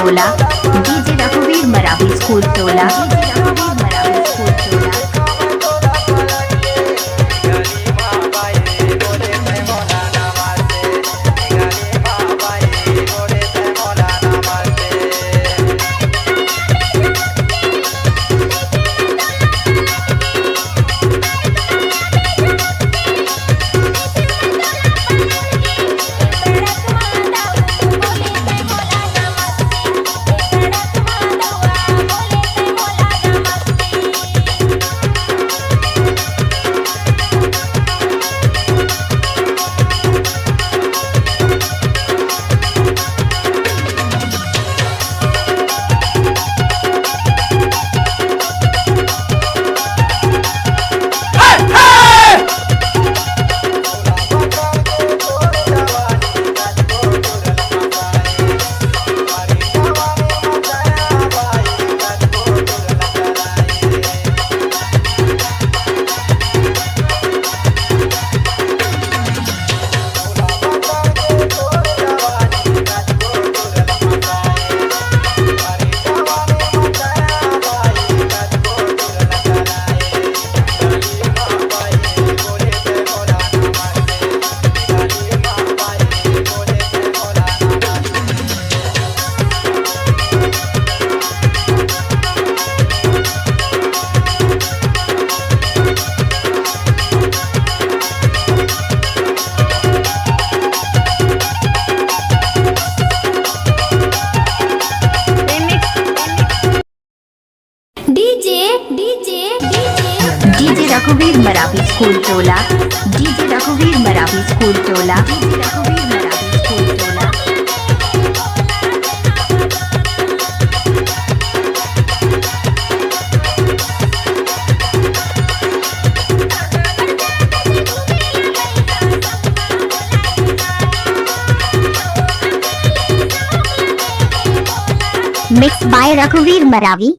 टोला, डीजे रघुवीर मरावी स्कूल टोला, डीजे रघुवीर मरावी स्कूल टोला। डीजे रघुवीर मरावी स्कूल टोला, डीजे रघुवीर मरावी स्कूल टोला, डीजे रघुवीर मरावी स्कूल टोला। मिक्स बाय रघुवीर मरावी।